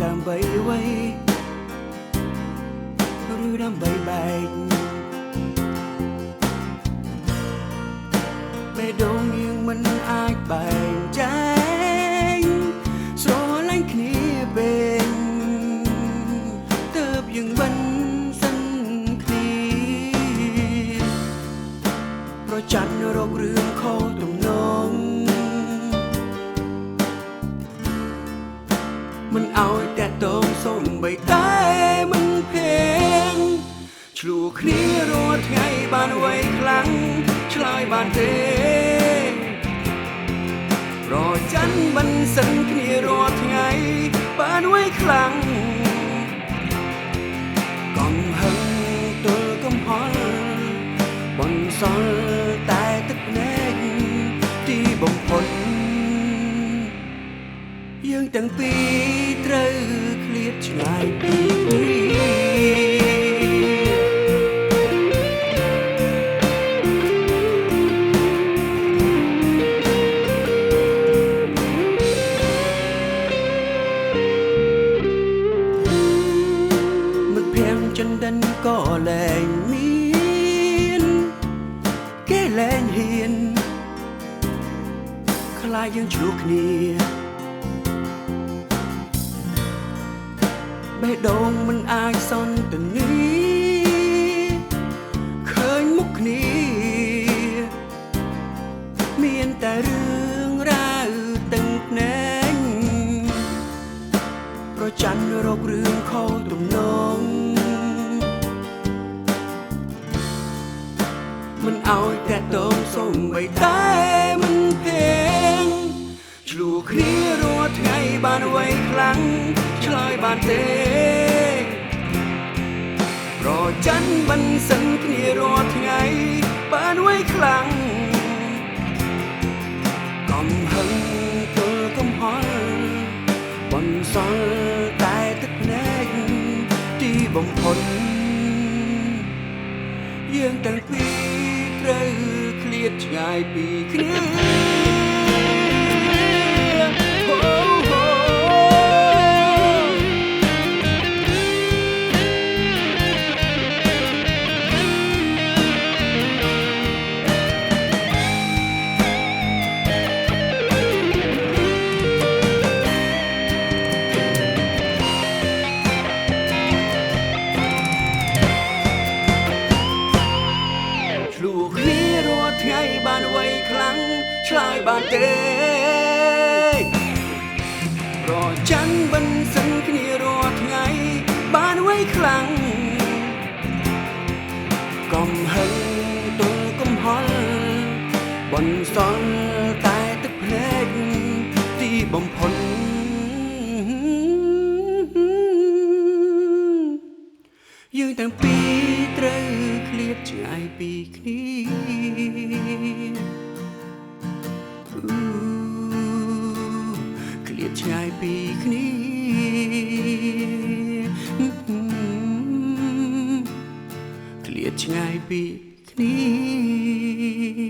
ដើម្បីអ្វីឬដើម្បីបែកបេះដូងយើងមិនអាចបែងចែកស្រឡាញ់គ្នាពេកទើបយើងមិនសិនគ្នាប្រច័ណ្ឌរករឿងខុសទំនងមិនឲ្យតែតងសូម្បីតែមិនភេងឆ្លួគ្នារាល់ថ្ងៃបានអ្វីខ្លាំងឆ្លើយបានទេប្រច័ណ្ឌមិនសិនគ្នារាល់ថ្ងៃបានអ្វីខ្លាំងកំហឹងទល់កំហល់បន្សល់តែទឹកភ្នែកទីបំផុតយើងទាំងពីរត្រូវឃ្លាតឆ្ងាយពីគ្នាមិត្តភក្តិចិនដិនក៏លែងមានគេលែងហ៊ានខ្លាចយើងឆ្លោះគ្នាបេះដូងមិនអាចសន្ទនាឃើញមុខគ្នាមានតែរឿងរ៉ាវទាំងភ្នែកប្រច័ណ្ឌរករឿងខុសទំនងមិនឲ្យតែតងសូម្បីតែមិនភេងឆ្លួគ្នារាល់ថ្ងៃបានអ្វីខ្លាំងឆ្លើយបានទេប្រច័ណ្ឌមិនសិនគ្នារាល់ថ្ងៃបានអ្វីខ្លាំងកំហឹងទល់កំហល់បន្សល់តែទឹកភ្នែកទីបំផុតយើងទាំងពីរត្រូវឃ្លាតឆ្ងាយពីគ្នាថ្ងៃបានអ្វីខ្លាំងឆ្លើយបានទេប្រច័ណ្ឌមិនសិនគ្នារាល់ថ្ងៃបានអ្វីខ្លាំងកំហឹងទល់កំហល់បន្សល់តែទឹកភ្នែកទីបំផុតយើងទាំងពីរត្រូវឃ្លាតឆ្ងាយពីគ្នាឃ្លាតឆ្ងាយពីគ្នាឃ្លាតឆ្ងាយពីគ្នា